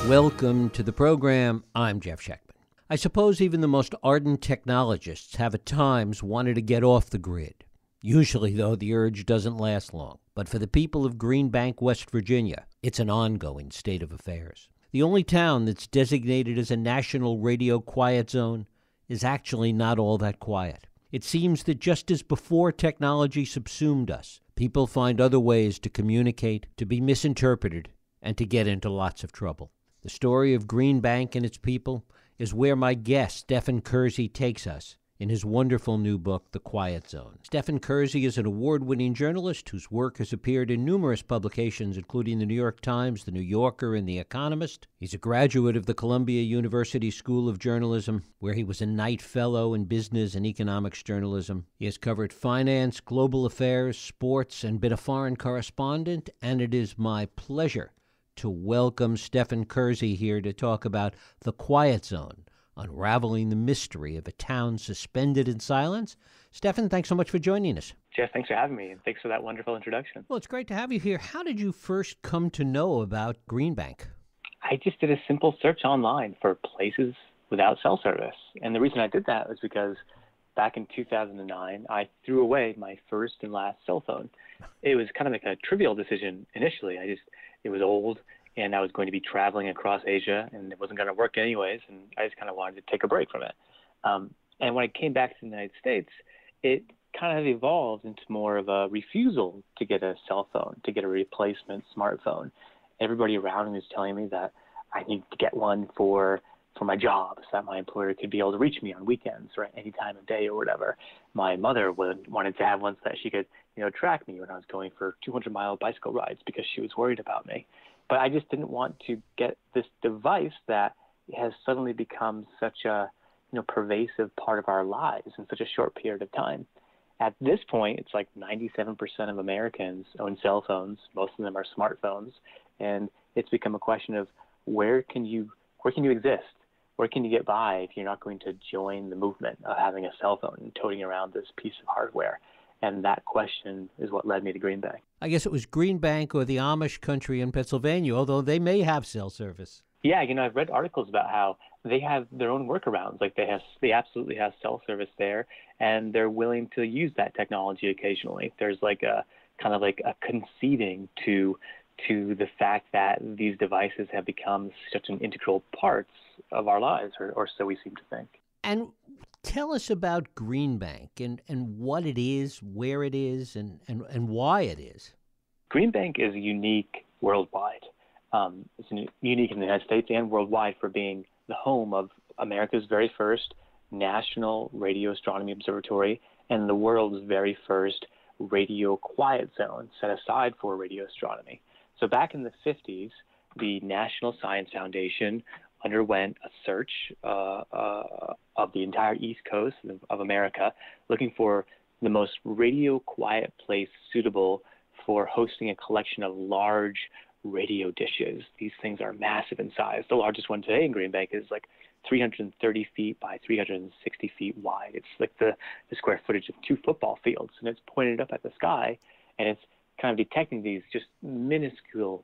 Welcome to the program. I'm Jeff Schechtman. I suppose even the most ardent technologists have at times wanted to get off the grid. Usually, though, the urge doesn't last long. But for the people of Green Bank, West Virginia, it's an ongoing state of affairs. The only town that's designated as a national radio quiet zone is actually not all that quiet. It seems that just as before technology subsumed us, people find other ways to communicate, to be misinterpreted, and to get into lots of trouble. The story of Green Bank and its people is where my guest, Stephen Kurczy, takes us in his wonderful new book, The Quiet Zone. Stephen Kurczy is an award-winning journalist whose work has appeared in numerous publications, including the New York Times, The New Yorker, and The Economist. He's a graduate of the Columbia University School of Journalism, where he was a Knight Fellow in Business and Economics Journalism. He has covered finance, global affairs, sports, and been a foreign correspondent, and it is my pleasure to welcome Stephen Kurczy here to talk about The Quiet Zone, unraveling the mystery of a town suspended in silence. Stephen, thanks so much for joining us. Jeff, thanks for having me, and thanks for that wonderful introduction. Well, it's great to have you here. How did you first come to know about Green Bank? I just did a simple search online for places without cell service. And the reason I did that was because back in 2009, I threw away my first and last cell phone. It was kind of like a trivial decision initially. It was old, and I was going to be traveling across Asia, and it wasn't going to work anyways, and I just kind of wanted to take a break from it. And when I came back to the United States, it kind of evolved into more of a refusal to get a cell phone, to get a replacement smartphone. Everybody around me was telling me that I need to get one for my job, so that my employer could be able to reach me on weekends or any time of day or whatever. My mother wanted to have one so that she could, track me when I was going for 200-mile bicycle rides because she was worried about me. But I just didn't want to get this device that has suddenly become such a pervasive part of our lives in such a short period of time. At this point, it's like 97% of Americans own cell phones. Most of them are smartphones, and it's become a question of where can you exist? Where can you get by if you're not going to join the movement of having a cell phone and toting around this piece of hardware? And that question is what led me to Green Bank. I guess it was Green Bank or the Amish country in Pennsylvania, although they may have cell service. Yeah, I've read articles about how they have their own workarounds. Like they absolutely have cell service there, and they're willing to use that technology occasionally. There's like a kind of like a conceding to the fact that these devices have become such an integral part of our lives, or so we seem to think. And tell us about Green Bank and what it is, where it is, and why it is. Green Bank is unique worldwide. It's unique in the United States and worldwide for being the home of America's very first National Radio Astronomy Observatory and the world's very first radio quiet zone set aside for radio astronomy. So back in the 50s, the National Science Foundation underwent a search of the entire East Coast of America, looking for the most radio quiet place suitable for hosting a collection of large radio dishes. These things are massive in size. The largest one today in Green Bank is like 330 feet by 360 feet wide. It's like the square footage of 2 football fields, and it's pointed up at the sky, and it's kind of detecting these just minuscule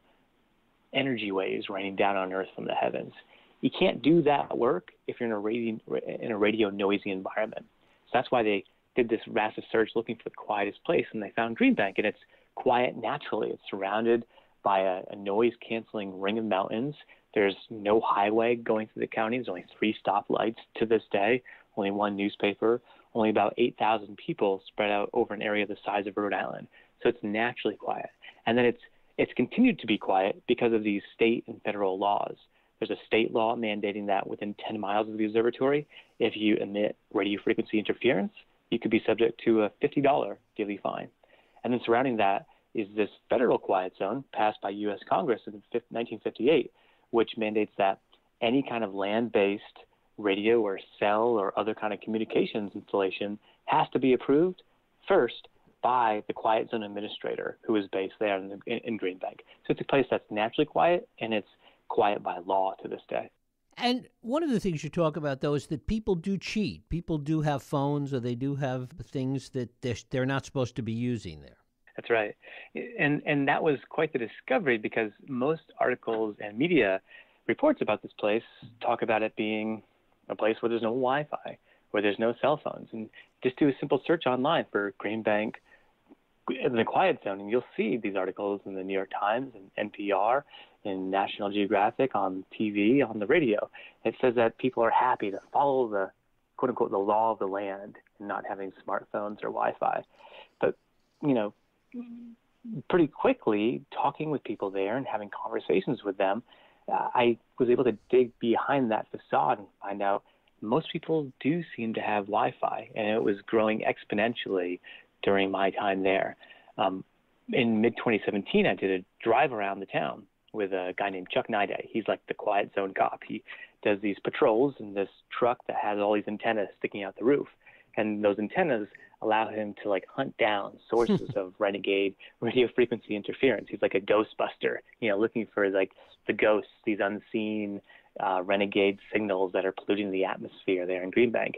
energy waves raining down on Earth from the heavens. You can't do that work if you're in a radio noisy environment. So that's why they did this massive search looking for the quietest place, and they found Green Bank, and it's quiet naturally. It's surrounded by a noise-canceling ring of mountains. There's no highway going through the county. There's only 3 stoplights to this day, only 1 newspaper, only about 8,000 people spread out over an area the size of Rhode Island. So it's naturally quiet. And then it's continued to be quiet because of these state and federal laws. There's a state law mandating that within 10 miles of the observatory, if you emit radio frequency interference, you could be subject to a $50 daily fine. And then surrounding that is this federal quiet zone passed by U.S. Congress in 1958, which mandates that any kind of land-based radio or cell or other kind of communications installation has to be approved first by the quiet zone administrator, who is based there in Green Bank. So it's a place that's naturally quiet, and it's quiet by law to this day. And one of the things you talk about, though, is that people do cheat. People do have phones, or they do have things that they're not supposed to be using there. That's right. And that was quite the discovery, because most articles and media reports about this place talk about it being a place where there's no Wi-Fi, where there's no cell phones. And just do a simple search online for Greenbank in the quiet zone, and you'll see these articles in the New York Times and NPR, in National Geographic, on TV, on the radio. It says that people are happy to follow the quote unquote the law of the land and not having smartphones or Wi-Fi. But, pretty quickly, talking with people there and having conversations with them, I was able to dig behind that facade and find out most people do seem to have Wi-Fi, and it was growing exponentially during my time there. In mid-2017, I did a drive around the town with a guy named Chuck Nide. He's like the quiet zone cop. He does these patrols in this truck that has all these antennas sticking out the roof. And those antennas allow him to hunt down sources of renegade radio frequency interference. He's like a ghostbuster, looking for the ghosts, these unseen renegade signals that are polluting the atmosphere there in Greenbank.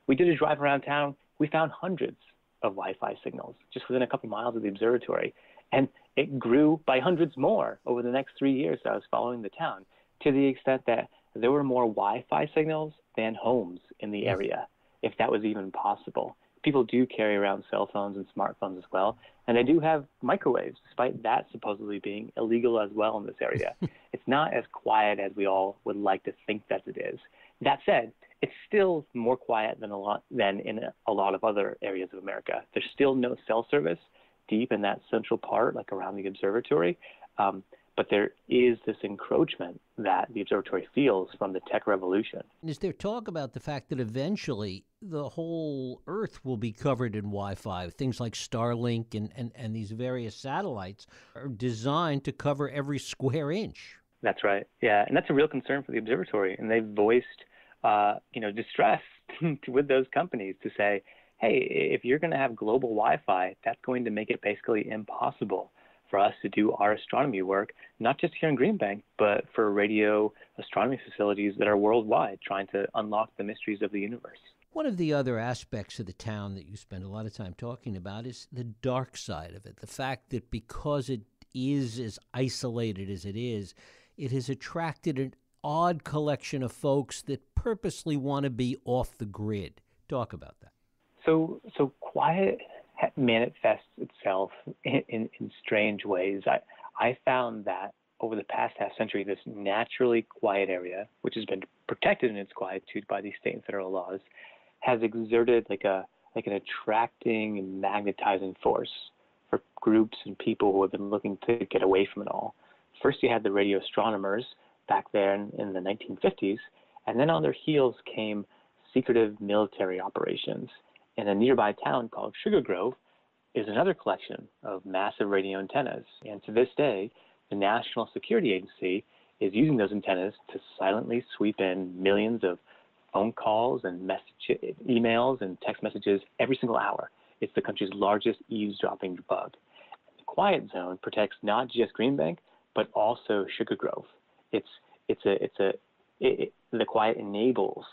We did a drive around town. We found hundreds of Wi-Fi signals just within a couple miles of the observatory. And it grew by hundreds more over the next 3 years that I was following the town, to the extent that there were more Wi-Fi signals than homes in the area, if that was even possible. People do carry around cell phones and smartphones as well, and they do have microwaves, despite that supposedly being illegal as well in this area. It's not as quiet as we all would like to think that it is. That said, it's still more quiet than in a lot of other areas of America. There's still no cell service deep in that central part, around the observatory. But there is this encroachment that the observatory feels from the tech revolution. Is there talk about the fact that eventually the whole Earth will be covered in Wi-Fi? Things like Starlink and these various satellites are designed to cover every square inch. That's right. Yeah, and that's a real concern for the observatory. And they've voiced, distress with those companies to say, hey, if you're going to have global Wi-Fi, that's going to make it basically impossible for us to do our astronomy work, not just here in Greenbank, but for radio astronomy facilities that are worldwide, trying to unlock the mysteries of the universe. One of the other aspects of the town that you spend a lot of time talking about is the dark side of it, the fact that because it is as isolated as it has attracted an odd collection of folks that purposely want to be off the grid. Talk about that. So quiet manifests itself in strange ways. I found that over the past half century, this naturally quiet area, which has been protected in its quietude by these state and federal laws, has exerted an attracting and magnetizing force for groups and people who have been looking to get away from it all. First, you had the radio astronomers back there in the 1950s, and then on their heels came secretive military operations. In a nearby town called Sugar Grove is another collection of massive radio antennas. And to this day, the National Security Agency is using those antennas to silently sweep in millions of phone calls and emails and text messages every single hour. It's the country's largest eavesdropping bug. The quiet zone protects not just Greenbank, but also Sugar Grove. The quiet enables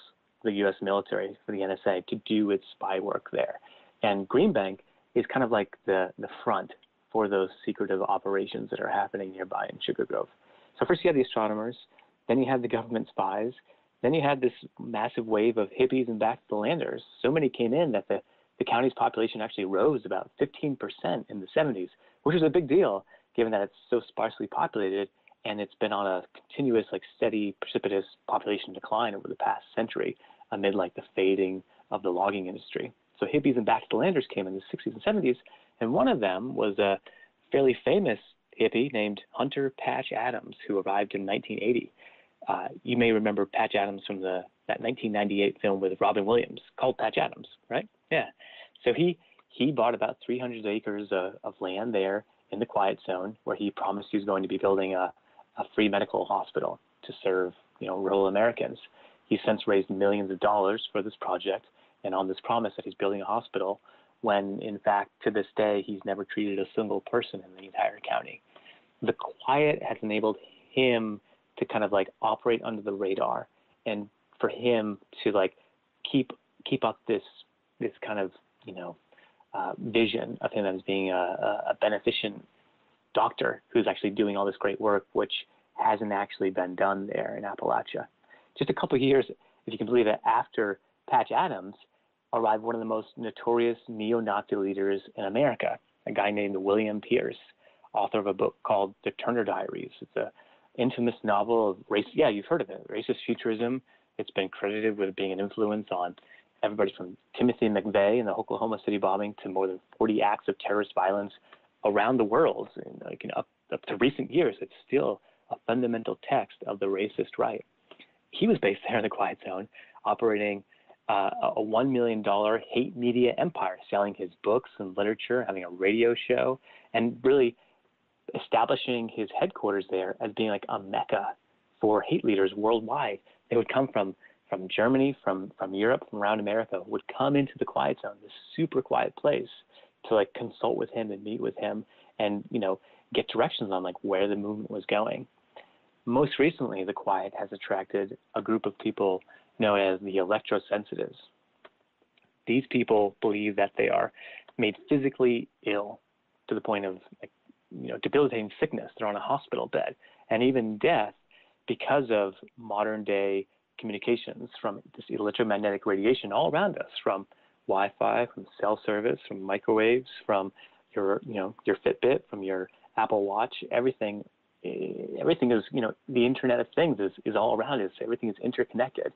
the U.S. military, for the NSA, to do its spy work there. And Greenbank is kind of like the front for those secretive operations that are happening nearby in Sugar Grove. So first you had the astronomers, then you had the government spies, then you had this massive wave of hippies and back-to-the-landers. So many came in that the county's population actually rose about 15% in the 70s, which is a big deal given that it's so sparsely populated, and it's been on a continuous, steady, precipitous population decline over the past century amid the fading of the logging industry. So hippies and back-to-the-landers came in the 60s and 70s, and one of them was a fairly famous hippie named Hunter Patch Adams, who arrived in 1980. You may remember Patch Adams from that 1998 film with Robin Williams called Patch Adams, right? Yeah. So he bought about 300 acres of land there in the quiet zone, where he promised he was going to be building a free medical hospital to serve rural Americans. He's since raised millions of dollars for this project and on this promise that he's building a hospital, when in fact to this day he's never treated a single person in the entire county. The quiet has enabled him to kind of operate under the radar, and for him to keep up this kind of vision of him as being a beneficent doctor who's actually doing all this great work, which hasn't actually been done there in Appalachia. Just a couple of years, if you can believe it, after Patch Adams arrived one of the most notorious neo-Nazi leaders in America, a guy named William Pierce, author of a book called The Turner Diaries. It's an infamous novel of race. Yeah, you've heard of it, racist futurism. It's been credited with being an influence on everybody from Timothy McVeigh in the Oklahoma City bombing to more than 40 acts of terrorist violence around the world. And up to recent years, it's still a fundamental text of the racist right. He was based there in the Quiet Zone, operating a $1 million hate media empire, selling his books and literature, having a radio show, and really establishing his headquarters there as being like a mecca for hate leaders worldwide. They would come from Germany, from Europe, from around America, would come into the Quiet Zone, this super quiet place, to like consult with him and meet with him and, get directions on like where the movement was going. Most recently, the Quiet has attracted a group of people known as the Electrosensitives. These people believe that they are made physically ill to the point of debilitating sickness. They're on a hospital bed and even death because of modern day communications from this electromagnetic radiation all around us, from Wi-Fi, from cell service, from microwaves, from your Fitbit, from your Apple Watch. Everything is, the Internet of Things is all around us. Everything is interconnected.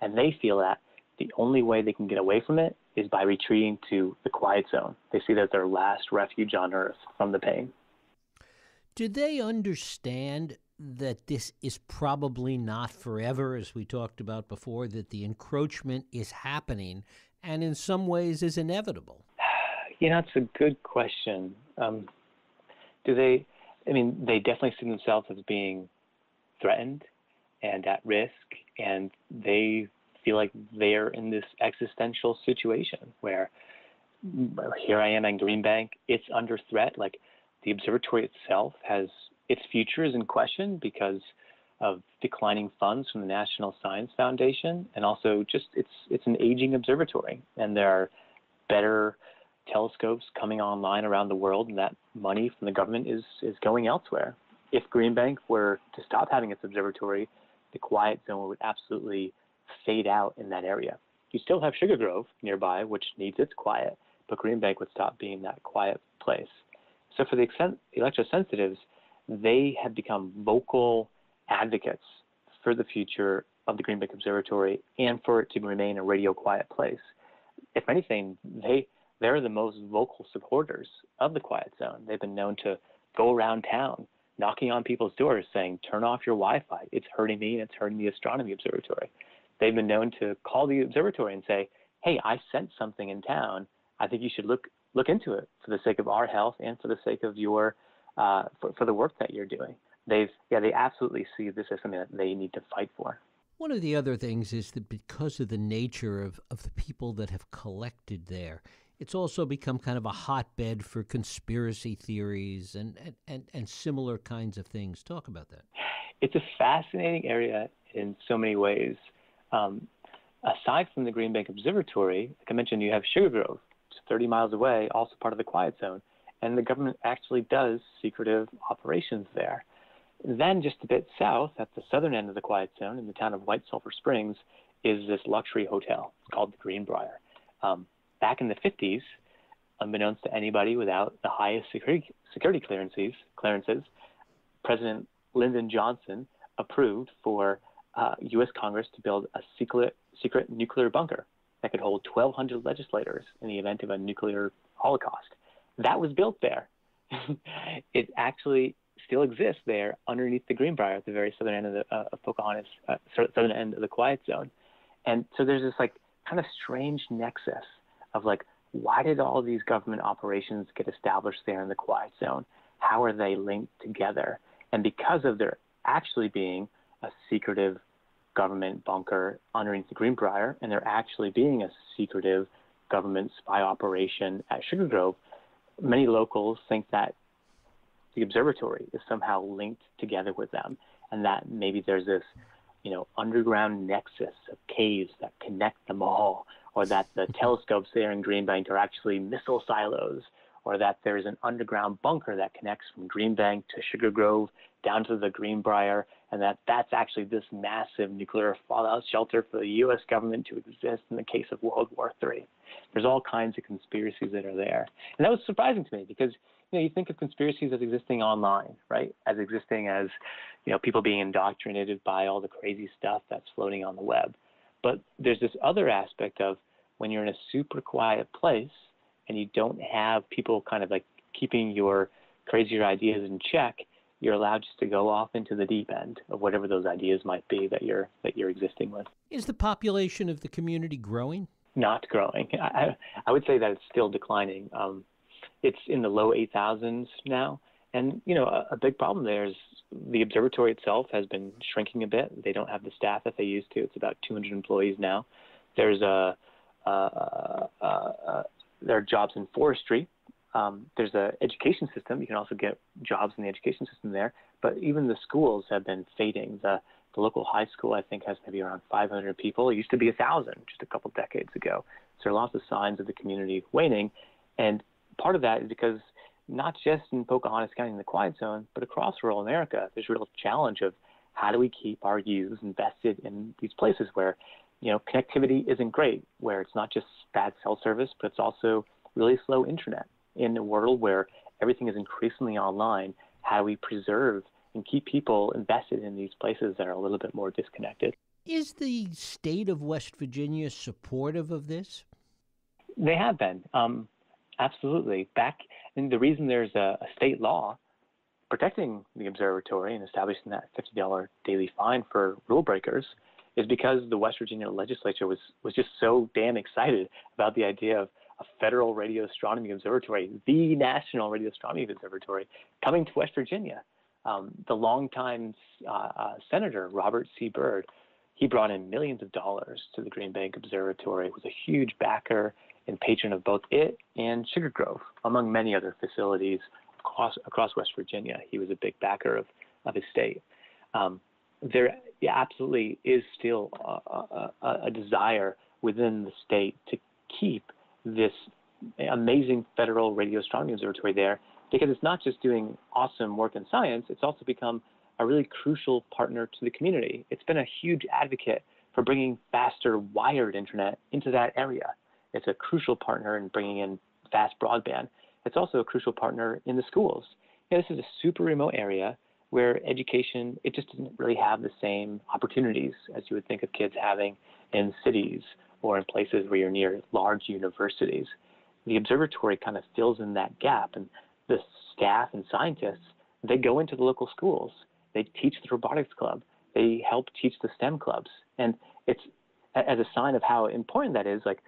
And they feel that the only way they can get away from it is by retreating to the Quiet Zone. They see that as their last refuge on Earth from the pain. Do they understand that this is probably not forever, as we talked about before, that the encroachment is happening and in some ways is inevitable? It's a good question. They definitely see themselves as being threatened and at risk, and they feel like they're in this existential situation where here I am in Green Bank, it's under threat. Like the observatory itself has its future is in question because of declining funds from the National Science Foundation, and also just it's an aging observatory, and there are better telescopes coming online around the world, and that money from the government is going elsewhere. If Green Bank were to stop having its observatory, the Quiet Zone would absolutely fade out in that area. You still have Sugar Grove nearby, which needs its quiet, but Green Bank would stop being that quiet place. So for the electrosensitives, they have become vocal advocates for the future of the Green Bank Observatory and for it to remain a radio quiet place. If anything, they're the most vocal supporters of the Quiet Zone. They've been known to go around town, knocking on people's doors saying, turn off your Wi-Fi. It's hurting me and it's hurting the astronomy observatory. They've been known to call the observatory and say, hey, I sent something in town. I think you should look into it for the sake of our health and for the sake of your for the work that you're doing. They absolutely see this as something that they need to fight for. One of the other things is that because of the nature of the people that have collected there, it's also become kind of a hotbed for conspiracy theories and similar kinds of things. Talk about that. It's a fascinating area in so many ways. Aside from the Green Bank Observatory, like I mentioned, you have Sugar Grove, just 30 miles away, also part of the Quiet Zone, and the government actually does secretive operations there. Then just a bit south, at the southern end of the Quiet Zone, in the town of White Sulphur Springs, is this luxury hotel called the Greenbrier. Back in the 50s, unbeknownst to anybody without the highest security clearances, President Lyndon Johnson approved for U.S. Congress to build a secret nuclear bunker that could hold 1,200 legislators in the event of a nuclear holocaust. That was built there. It actually still exists there underneath the Greenbrier at the very southern end of Pocahontas, southern end of the Quiet Zone. And so there's this like kind of strange nexus of like, why did all these government operations get established there in the Quiet Zone? How are they linked together? And because of there actually being a secretive government bunker underneath the Greenbrier, and there actually being a secretive government spy operation at Sugar Grove, many locals think that the observatory is somehow linked together with them, and that maybe there's this, underground nexus of caves that connect them all, or that the telescopes there in Green Bank are actually missile silos, or that there's an underground bunker that connects from Green Bank to Sugar Grove down to the Greenbrier, and that's actually this massive nuclear fallout shelter for the U.S. government to exist in the case of World War III. There's all kinds of conspiracies that are there. And that was surprising to me because, you think of conspiracies as existing online, right? As existing as, people being indoctrinated by all the crazy stuff that's floating on the web. But there's this other aspect of when you're in a super quiet place and you don't have people kind of like keeping your crazier ideas in check, you're allowed just to go off into the deep end of whatever those ideas might be that you're existing with. Is the population of the community growing? Not growing. I would say that it's still declining. It's in the low 8,000s now. And, a big problem there is the observatory itself has been shrinking a bit. They don't have the staff that they used to. It's about 200 employees now. There are jobs in forestry. There's an education system. You can also get jobs in the education system there. But even the schools have been fading. The local high school, I think, has maybe around 500 people. It used to be 1,000 just a couple decades ago. So there are lots of signs of the community waning. And part of that is because not just in Pocahontas County in the Quiet Zone, but across rural America, there's a real challenge of how do we keep our youth invested in these places where, connectivity isn't great, where it's not just bad cell service, but it's also really slow internet. In a world where everything is increasingly online, how do we preserve and keep people invested in these places that are a little bit more disconnected? Is the state of West Virginia supportive of this? They have been. Absolutely. And the reason there's a state law protecting the observatory and establishing that $50 daily fine for rule breakers is because the West Virginia legislature was just so damn excited about the idea of a federal radio astronomy observatory, the National Radio Astronomy Observatory, coming to West Virginia. The longtime Senator Robert C. Byrd, he brought in millions of dollars to the Green Bank Observatory, was a huge backer and patron of both it and Sugar Grove, among many other facilities across West Virginia. He was a big backer of his state. There absolutely is still a desire within the state to keep this amazing federal radio astronomy observatory there, because it's not just doing awesome work in science, it's also become a really crucial partner to the community. It's been a huge advocate for bringing faster wired internet into that area. It's a crucial partner in bringing in fast broadband. It's also a crucial partner in the schools. This is a super remote area where education, it just doesn't really have the same opportunities as you would think of kids having in cities or in places where you're near large universities. The observatory kind of fills in that gap, and the staff and scientists, they go into the local schools. They teach the robotics club. They help teach the STEM clubs. And it's as a sign of how important that is, like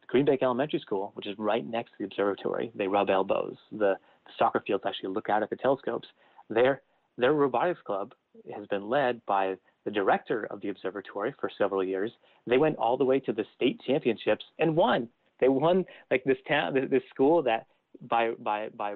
Green Bank Elementary School, which is right next to the observatory, they rub elbows. The soccer fields actually look out at the telescopes. Their robotics club has been led by the director of the observatory for several years. They went all the way to the state championships and won. They won like this school that by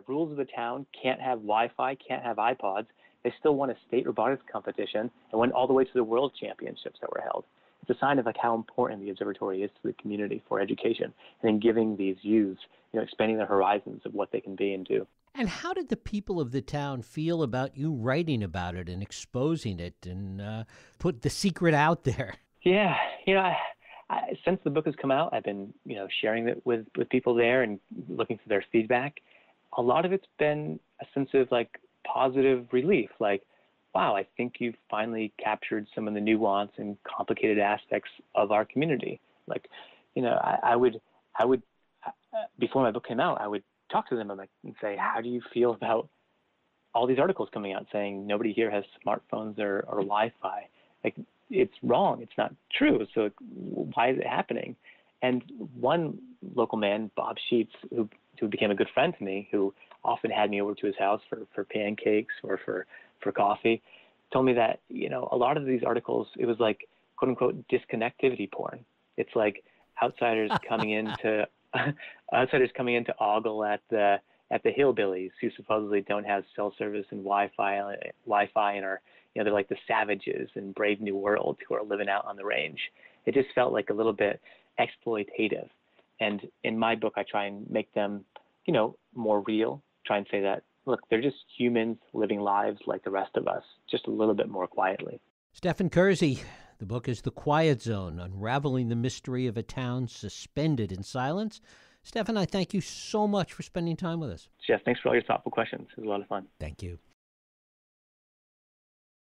rules of the town can't have Wi-Fi, can't have iPods. They still won a state robotics competition and went all the way to the world championships that were held. It's a sign of like how important the observatory is to the community for education and in giving these youths, expanding their horizons of what they can be and do. And how did the people of the town feel about you writing about it and exposing it and put the secret out there? Yeah, since the book has come out, I've been, sharing it with people there and looking for their feedback. A lot of it's been a sense of like positive relief, like, wow, I think you've finally captured some of the nuance and complicated aspects of our community. Like, I would before my book came out, I would talk to them and say, how do you feel about all these articles coming out saying nobody here has smartphones or Wi-Fi? Like, it's wrong. It's not true. So why is it happening? And one local man, Bob Sheets, who became a good friend to me, who often had me over to his house for pancakes or for coffee, told me that, a lot of these articles, it was like, quote unquote, disconnectivity porn. It's like outsiders coming in to ogle at the hillbillies who supposedly don't have cell service and Wi-Fi and are, they're like the savages in Brave New World who are living out on the range. It just felt like a little bit exploitative. And in my book, I try and make them, more real, try and say that, look, they're just humans living lives like the rest of us, just a little bit more quietly. Stephen Kurczy, the book is The Quiet Zone, Unraveling the Mystery of a Town Suspended in Silence. Stephen, I thank you so much for spending time with us. Jeff, thanks for all your thoughtful questions. It was a lot of fun. Thank you.